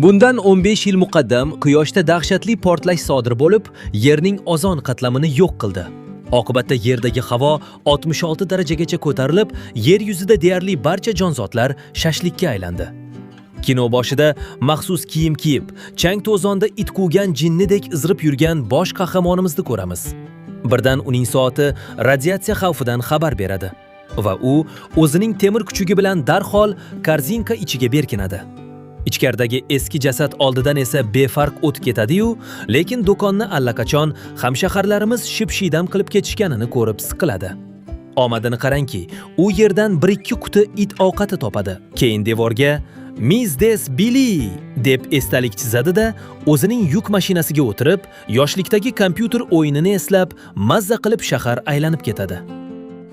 Bundan 15 yil muqaddam Quyoshda dahshatli portlash sodir bo'lib, Yerning ozon qatlamini yo'q qildi. Oqibatda Yerdagi havo 66 darajagacha ko'tarilib, Yer yuzida deyarli barcha jonzotlar shashlikka aylandi. Kino boshida maxsus kiyim kiyib, chang to'zonda it quvgan jinnidek izrib yurgan bosh qahramonimizni ko'ramiz. Birdan uning soati radiatsiya xavfidan xabar beradi va u o'zining temir kuchugi bilan darhol korzinka ichiga berkinadi. Ichkaridagi eski jasad oldidan esa befarq o'tib ketadi-yu, lekin do'konni allaqachon hamshaharlarimiz ship-shidam qilib ketishganini ko'rib siqiladi. Omadini qarangki, u yerdan 1-2 quti it ovqati topadi. Keyin devorga "Miss Des Billy" deb esdalik chizadi-da, o'zining yuk mashinasiga o'tirib, yoshlikdagi kompyuter o'yinini eslab, mazza qilib shahar aylanib ketadi.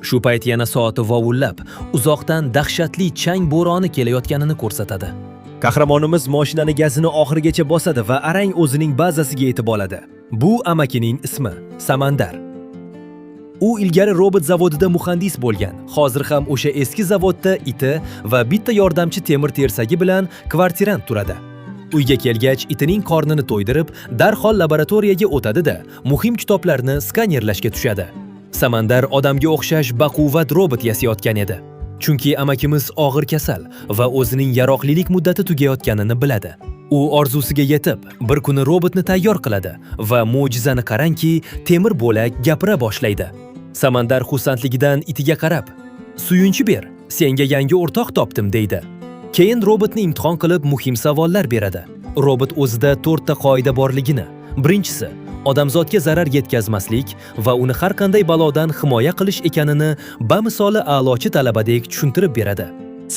Shu payt yana soati vovullab, uzoqdan dahshatli chang bo'roni kelayotganini ko'rsatadi. Qahramonimiz mashinani gazini oxirigacha bosadi va arang o'zining bazasiga yetib oladi. Bu amakining ismi Samandar. U ilgari robot zavodida muhandis bo'lgan. Hozir ham o'sha eski zavodda iti va bitta yordamchi temir tersagi bilan kvartirant turadi. Uyga kelgach, itining qornini to'ydirib, darhol laboratoriyaga o'tadi-da, muhim kitoblarni skanerlashga tushadi. Samandar odamga o'xshash baquvvat robot yasayotgan edi. Chunki amakimiz og'ir kasal va o'zining yaroqlilik muddati tugayotganini biladi. U orzusiga yetib, bir kuni robotni tayyor qiladi va mo'jizani qarangki, temir bo'lak gapira boshlaydi. Samandar xursandligidan itiga qarab, "Suyunchi ber, senga yangi o'rtoq topdim" deydi. Keyin robotni imtihon qilib muhim savollar beradi. Robot o'zida 4 ta qoida borligini, birinchisi odamzodga zarar yetkazmaslik va uni har qanday balodan himoya qilish ekanini bamisoli a'lochi talabadek tushuntirib beradi.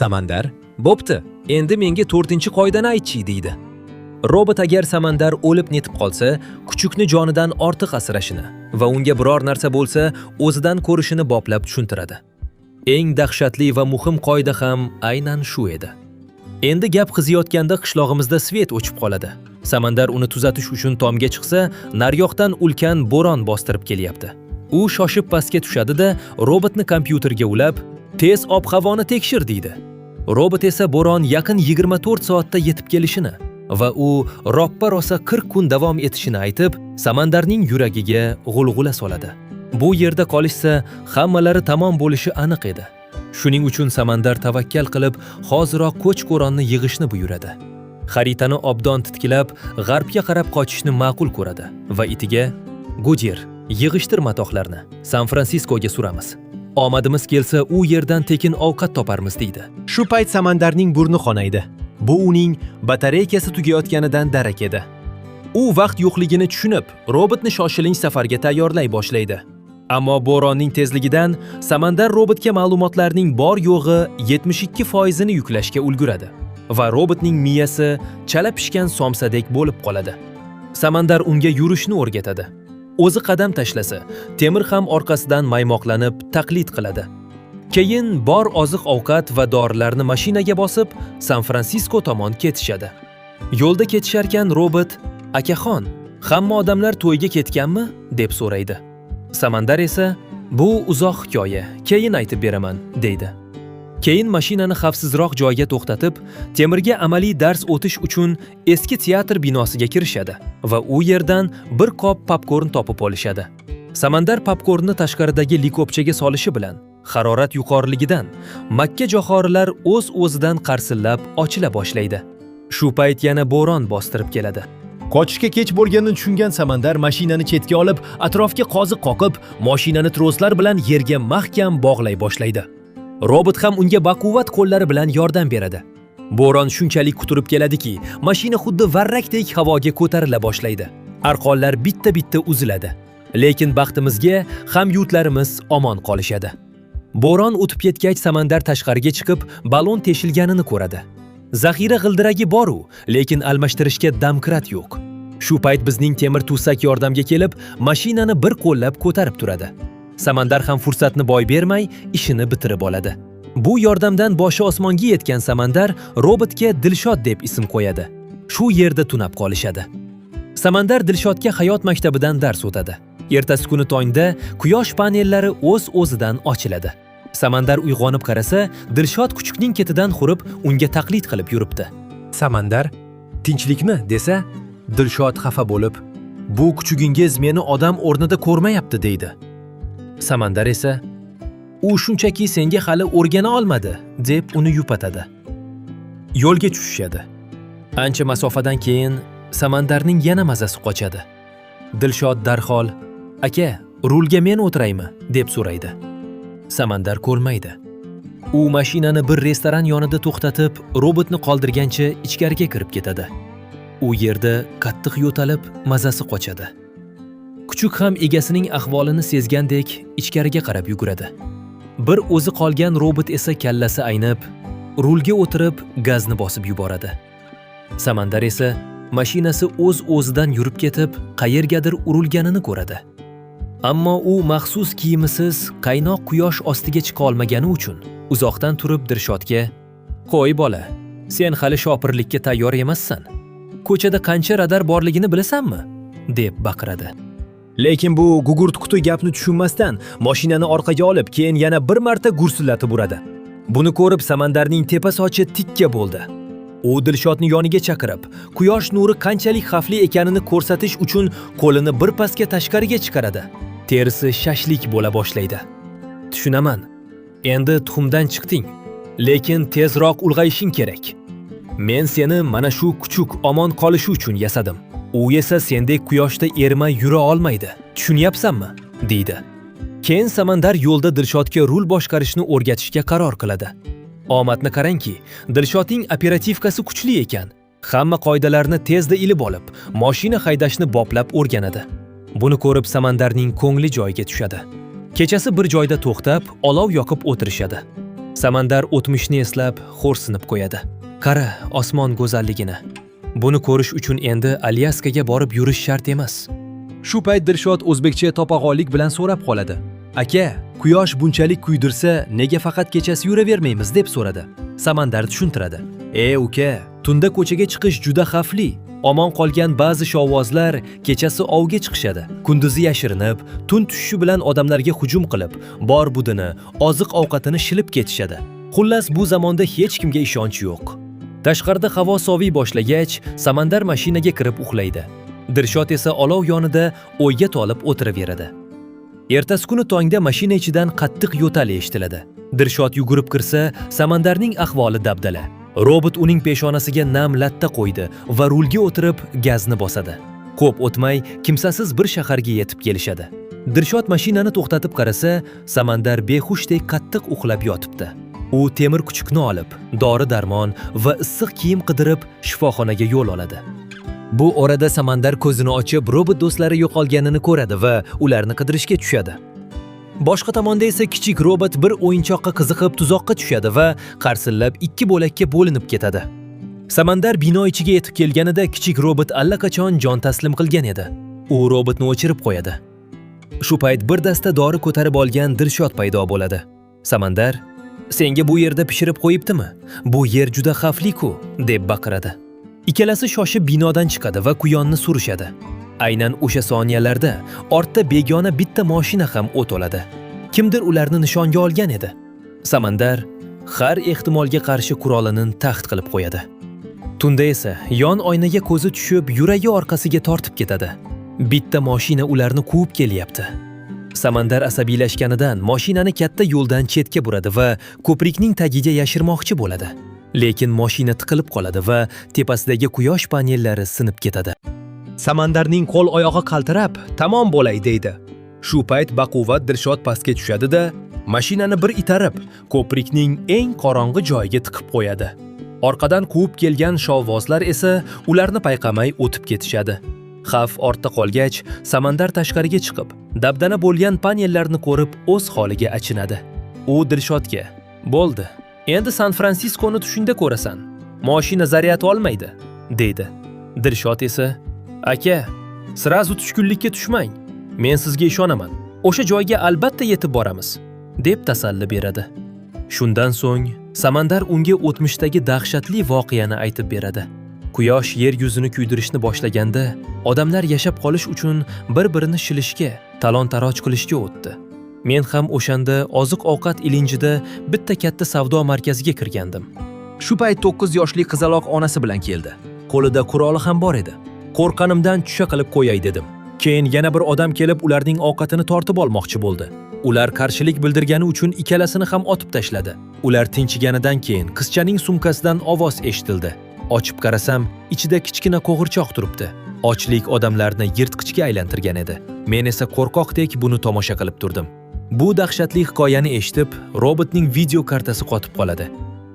Samandar, "Bo'pti, endi menga 4-qoidani aytchi" deydi. Robot agar Samandar o'lib netib qolsa, kuchukni jonidan ortiq asrashini va unga biror narsa bo'lsa, o'zidan ko'rishini boplab tushuntiradi. Eng dahshatli va muhim qoida ham aynan shu edi. Endi gap qiziyotganda qishlog'imizda svet o'chib qoladi. Samandar uni tuzatish uchun tomga chiqsa, naryoqdan ulkan bo'ron bostirib kelyapti. U shoshib pastga tushadi-da, robotni kompyuterga ulab, "Tez ob-havoni tekshir" deydi. Robot esa bo'ron yaqin 24 soatda yetib kelishini va u roppa-rosa 40 kun davom etishini aytib, Samandarning yuragiga g'ulg'ula soladi. Bu yerda qolishsa, hammalari tamom bo'lishi aniq edi. Shuning uchun Samandar tavakkal qilib, hoziroq ko'ch-ko'ronni yig'ishni buyuradi. Xaritani obdon titkilab, g'arbga qarab qochishni ma'qul ko'radi va itiga "Gojer, yig'ishtir matohlarni, San-Fransiskoga suramiz. Omadimiz kelsa, u yerdan tekin ovqat toparmiz" deydi. Shu payt Samandarning burni qonaydi. Bu uning batareykasi tugayotganidan darak edi. U vaqt yo'qligini tushunib, robotni shoshilinch safarga tayyorlay boshlaydi. Ammo bo'ronning tezligidan Samandar robotga ma'lumotlarning bor yo'g'i 72% ni yuklashga ulguradi va robotning miyasi chala pishgan somsadek bo'lib qoladi. Samandar unga yurishni o'rgatadi. O'zi qadam tashlasa, temir ham orqasidan maymoqlanib taqlid qiladi. Keyin bor oziq-ovqat va dorilarni mashinaga bosib, San-Fransisko tomon ketishadi. Yo'lda ketisharkan robot, "Akaxon, hamma odamlar to'yga ketganmi?" deb so'raydi. Samandar esa, "Bu uzoq hikoya, keyin aytib beraman" deydi. Keyin mashinani xavfsizroq joyga to'xtatib, temirga amaliy dars o'tish uchun eski teatr binosiga kirishadi va u yerdan bir qop popkorn topib olishadi. Samandar popkornni tashqaridagi likopchaga solishi bilan harorat yuqoriligidan Makka johorilar o'z-o'zidan qarsillab ochila boshlaydi. Shu payt yana bo'ron bostirib keladi. Qochishga kech bo'lganini tushungan Samandar mashinani chetga olib, atrofga qoziq qoqib, mashinani troslar bilan yerga mahkam bog'lay boshlaydi. Robot ham unga baquvvat qo'llari bilan yordam beradi. Bo'ron shunchalik quturib keladiki, mashina xuddi varrakdek havoga ko'tarila boshlaydi. Arqonlar bitta-bitta uziladi. Lekin baxtimizga hamyurtlarimiz omon qolishadi. Bo'ron o'tib ketgach, Samandar tashqariga chiqib, balon teshilganini ko'radi. Zaxira g'ildiragi bor-u, lekin almashtirishga damkrat yo'q. Shu payt bizning temir tusak yordamga kelib, mashinani bir qo'llab ko'tarib turadi. Samandar ham fursatni boy bermay, ishini bitirib oladi. Bu yordamdan boshi osmonga yetgan Samandar robotga Dilshod deb ism qo'yadi. Shu yerda tunab qolishadi. Samandar Dilshodga hayot maktabidan dars o'tadi. Ertasi kuni tongda quyosh panellari o'z-o'zidan ochiladi. Samandar uyg'onib qarasa, Dilshod kuchukning ketidan xurib, unga taqlid qilib yuribdi. Samandar, Tinchlikmi desa, Dilshod xafa bo'lib, "Bu kuchugingiz meni odam o'rnida ko'rmayapti" deydi. Samandar esa, "U shunchaki senga hali o'rgana olmadi" deb uni yupatadi. Yo'lga tushishadi. Ancha masofadan keyin Samandarning yana mazasi qochadi. Dilshod darhol, "Aka, rulga men o'tiraymi?" deb so'raydi. Samandar ko'rmaydi. U mashinani bir restoran yonida to'xtatib, robotni qoldirgancha ichkariga kirib ketadi. U yerda qattiq yo'talib, mazasi qochadi. Kuchuk ham egasining ahvolini sezgandek ichkariga qarab yuguradi. Bir o'zi qolgan robot esa kallasi aynib, rulga o'tirib gazni bosib yuboradi. Samandar esa mashinasi o'z-o'zidan yurib ketib, qayergadir urilganini ko'radi. Ammo u maxsus kiyimisiz qaynoq quyosh ostiga chiqa olmagani uchun uzoqdan turib Dilshodga, "Qo'y bola, sen hali shopirlikka tayyor emassan. Ko'chada qancha radar borligini bilasanmi?" deb baqiradi. Lekin bu gugurt quti gapni tushunmasdan mashinani orqaga olib, keyin yana bir marta gursillatib uradi. Buni ko'rib Samandarning tepa sochi tikka bo'ldi. U Dilshodni yoniga chaqirib, quyosh nuri qanchalik xavfli ekanini ko'rsatish uchun qo'lini bir pasga tashqariga chiqaradi. Terisi shashlik bo'la boshlaydi. "Tushunaman. Endi tuxumdan chiqding, lekin tezroq ulg'ayishing kerak. Men seni mana shu kuchuk omon qolishi uchun yasadim. U esa sendek quyoshda ermay yura olmaydi. Tushunyapsanmi?" deydi. Keyin Samandar yo'lda Dilshodga rul boshqarishni o'rgatishga qaror qiladi. Omadni qarangki, Dilshodning operativkasi kuchli ekan. Hamma qoidalarni tezda ilib olib, mashina haydashni boplab o'rganadi. Buni ko'rib Samandarning ko'ngli joyiga tushadi. Kechasi bir joyda to'xtab, olov yoqib o'tirishadi. Samandar o'tmishni eslab, xo'rsinib qo'yadi. "Qara, osmon go'zalligini. Buni ko'rish uchun endi Alyaskaga borib yurish shart emas." Shu payt Dilshod o'zbekcha topag'onlik bilan so'rab qoladi. "Aka, quyosh bunchalik kuydirsa, nega faqat kechasi yuravermaymiz?" deb so'radi. Samandar tushuntiradi. Uka, tunda ko'chaga chiqish juda xavfli. Omon qolgan ba'zi shovvozlar kechasi ovga chiqishadi. Kunduzi yashirinib, tun tushishi bilan odamlarga hujum qilib, bor budini, oziq-ovqatini shilib ketishadi. Xullas, bu zamonda hech kimga ishonch yo'q. Tashqarida havo soviy boshlagach, Samandar mashinaga kirib uxlaydi. Dilshod esa olov yonida o'yga tolib o'tiraveradi. Ertasi kuni tongda mashina ichidan qattiq yo'tal eshitiladi. Dilshod yugurib kirsa, Samandarning ahvoli dabdala. Robot uning peshonasiga nam latta qo'ydi va rulga o'tirib gazni bosadi. Ko'p o'tmay kimsasiz bir shaharga yetib kelishadi. Dilshod mashinani to'xtatib qarasa, Samandar behushdek qattiq uxlab yotibdi. U temir kuchukni olib, dori-darmon va issiq kiyim qidirib shifoxonaga yo'l oladi. Bu orada Samandar ko'zini ochib, robot do'stlari yo'qolganini ko'radi va ularni qidirishga tushadi. Boshqa tomonda esa kichik robot bir o'yinchoqqa qiziqib tuzoqqa tushadi va qarsillab ikki bo'lakka bo'linib ketadi. Samandar bino ichiga yetib kelganida kichik robot allaqachon jon taslim qilgan edi. U robotni o'chirib qo'yadi. Shu payt bir dasta dori ko'tarib olgan Dilshod paydo bo'ladi. Samandar, "Senga bu yerda pishirib qo'yibdimi? Bu yer juda xavfli-ku", deb baqiradi. Ikkalasi shoshib binodan chiqadi va quyonni surishadi. Aynan o'sha soniyalarda ortda begona bitta mashina ham o't oladi. Kimdir ularni nishonga olgan edi. Samandar har ehtimolga qarshi qurolini taxt qilib qo'yadi. Tunda esa yon oynaga ko'zi tushib, yuragi orqasiga tortib ketadi. Bitta mashina ularni quvib kelyapti. Samandar asabiylashganidan mashinani katta yo'ldan chetga buradi va ko'prikning tagiga yashirmoqchi bo'ladi. Lekin mashina tiqilib qoladi va tepasidagi quyosh panellari sinib ketadi. Samandarning qo'l oyog'i qaltirab, "Tamom bo'lay" deydi. Shu payt baquvvat Dilshod pastga tushadi-da, mashinani bir itarib, ko'prikning eng qorong'i joyiga tiqib qo'yadi. Orqadan quvib kelgan shovvozlar esa ularni payqamay o'tib ketishadi. Xavf ortda qolgach, Samandar tashqariga chiqib, dabdana bo'lgan panellarni ko'rib o'z holiga achinadi. U Dilshodga, "Bo'ldi. Endi San-Fransiskoni tushunda ko'rasan. Mashina zaryad olmaydi", deydi. Dilshod esa, "Aka, sirazu tushkunlikka tushmang. Men sizga ishonaman. O'sha joyga albatta yetib boramiz", deb tasalli beradi. Shundan so'ng Samandar unga o'tmishdagi dahshatli voqeani aytib beradi. Quyosh yer yuzini kuydirishni boshlaganda, odamlar yashab qolish uchun bir-birini shilishga, talon-taroj qilishga o'tdi. Men ham o'shanda oziq-ovqat ilinjida bitta katta savdo markaziga kirgandim. Shu payt 9 yoshli qizaloq onasi bilan keldi. Qo'lida quroli ham bor edi. Qo'rqqanimdan tusha qilib qo'yay dedim. Keyin yana bir odam kelib ularning ovqatini tortib olmoqchi bo'ldi. Ular qarshilik bildirgani uchun ikkalasini ham otib tashladi. Ular tinchiganidan keyin qizchaning sumkasidan ovoz eshitildi. Ochib qarasam, ichida kichkina qo'g'irchoq turibdi. Ochlik odamlarni yirtqichga aylantirgan edi. Men esa qo'rqoqdek buni tomosha qilib turdim. Bu dahshatli hikoyani eshitib, robotning video kartasi qotib qoladi.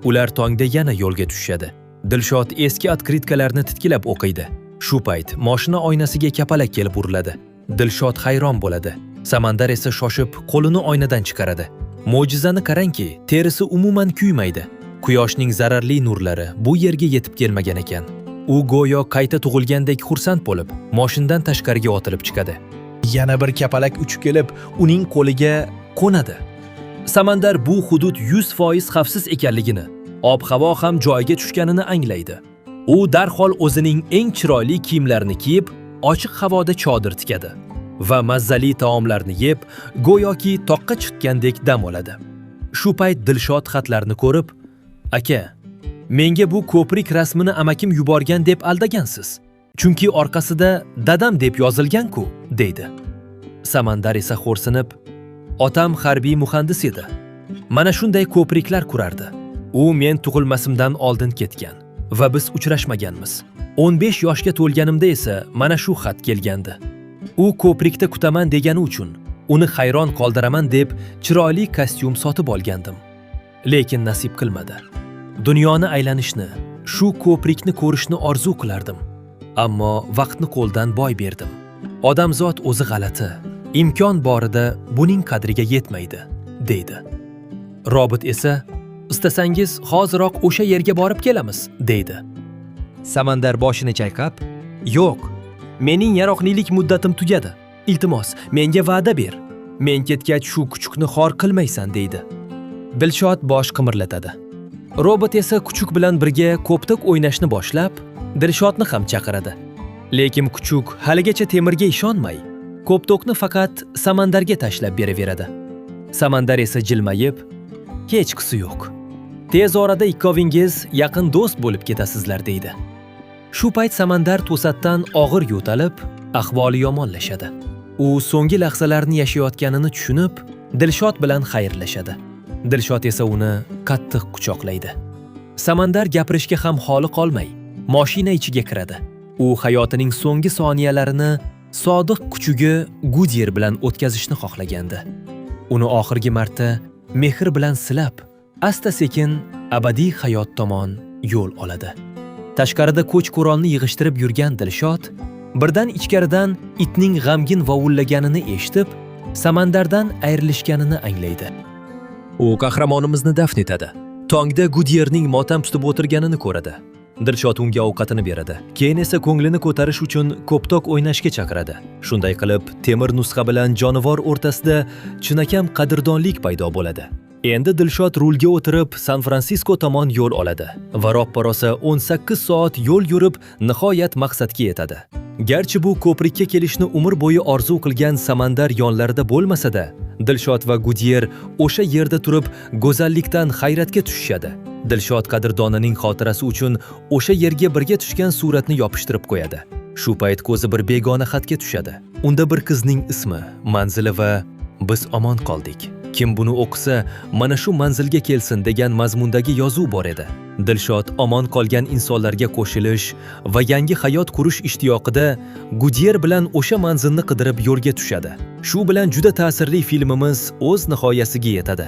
Ular tongda yana yo'lga tushadi. Dilshod eski otkritkalarni titkilab o'qiydi. Shu payt mashina oynasiga kapalak kelib uriladi. Dilshod hayron bo'ladi. Samandar esa shoshib qo'lini oynadan chiqaradi. Mo'jizani qarangki, terisi umuman kuymaydi. Quyoshning zararli nurlari bu yerga yetib kelmagan ekan. U go'yo qayta tug'ilgandek xursand bo'lib, mashinadan tashqariga otilib chiqadi. Yana bir kapalak uchib kelib, uning qo'liga qo'nadi. Samandar bu hudud 100% xavfsiz ekanligini, ob-havo ham joyiga tushganini anglaydi. U darhol o'zining eng chiroyli kiyimlarini kiyib, ochiq havoda chodir tikadi va mazzali taomlarni yeb, go'yoki toqqa chiqqandek dam oladi. Shu payt Dilshod xatlarni ko'rib, "Aka, menga bu ko'prik rasmini amakim yuborgan deb aldagansiz. Chunki orqasida dadam deb yozilgan-ku", deydi. Samandar esa xo'rsinib, "Otam harbiy muhandis edi. Mana shunday ko'priklar qurardi. U men tug'ilmasimdan oldin ketgan va biz uchrashmaganmiz. 15 yoshga to'lganimda esa mana shu xat kelgandi. U ko'prikda kutaman degani uchun uni hayron qoldiraman deb chiroyli kostyum sotib olgandim. Lekin nasib qilmadi. Dunyoni aylanishni, shu ko'prikni ko'rishni orzu qilardim. Ammo vaqtni qo'ldan boy berdim. Odamzod o'zi g'alati. Imkon borida buning qadriga yetmaydi", deydi. Robot esa, "Istasangiz hoziroq o'sha yerga borib kelamiz", deydi. Samandar boshini chayqab, "Yo'q, mening yaroqlilik muddatim tugadi. Iltimos, menga va'da ber. Men ketgach shu kuchukni xor qilmaysan", deydi. Dilshod bosh qimirlatadi. Robot esa kuchuk bilan birga ko'ptok o'ynashni boshlab, Dilshodni ham chaqiradi. Lekin kuchuk haligacha temirga ishonmay, ko'ptokni faqat Samandarga tashlab beraveradi. Samandar esa jilmayib, "Hech qisi yo'q. Tez orada ikkovingiz yaqin do'st bo'lib ketasizlar", deydi. Shu payt Samandar to'satdan og'ir yo'talib, ahvoli yomonlashadi. U so'nggi lahzalarni yashayotganini tushunib, Dilshod bilan xayrlashadi. Dilshod esa uni qattiq quchoqlaydi. Samandar gapirishga ham holi qolmay, mashina ichiga kiradi. U hayotining so'nggi soniyalarini sodiq kuchugi Goodyear bilan o'tkazishni xohlagandi. Uni oxirgi marta mehr bilan silab, asta-sekin abadiy hayot tomon yo'l oladi. Tashqarida ko'ch-ko'ronni yig'ishtirib yurgan Dilshod birdan ichkaridan itning g'amgin vovullaganini eshitib, Samandardan ayrilishganini anglaydi. U qahramonimizni dafn etadi. Tongda Goodyearning motam tutib o'tirganini ko'radi. Dilshod unga ovqatini beradi. Keyin esa ko'nglini ko'tarish uchun ko'ptok o'ynashga chaqiradi. Shunday qilib, temir nusxa bilan jonivor o'rtasida chinakam qadrdonlik paydo bo'ladi. Endi Dilshod rulga o'tirib San-Fransisko tomon yo'l oladi va roppa-rosa 18 soat yo'l yurib nihoyat maqsadga yetadi. Garchi bu ko'prikka kelishni umr bo'yi orzu qilgan Samandar yonlarida bo'lmasa-da, Dilshod va Goodyear o'sha yerda turib go'zallikdan hayratga tushishadi. Dilshod qadrdonining xotirasi uchun o'sha yerga birga tushgan suratni yopishtirib qo'yadi. Shu payt ko'zi bir begona xatga tushadi. Unda bir qizning ismi, manzili va "Biz omon qoldik. Kim buni o'qisa, mana shu manzilga kelsin" degan mazmundagi yozuv bor edi. Dilshod omon qolgan insonlarga qo'shilish va yangi hayot qurish ishtiyoqida Goodyear bilan o'sha manzilni qidirib yo'lga tushadi. Shu bilan juda ta'sirli filmimiz o'z nihoyasiga yetadi.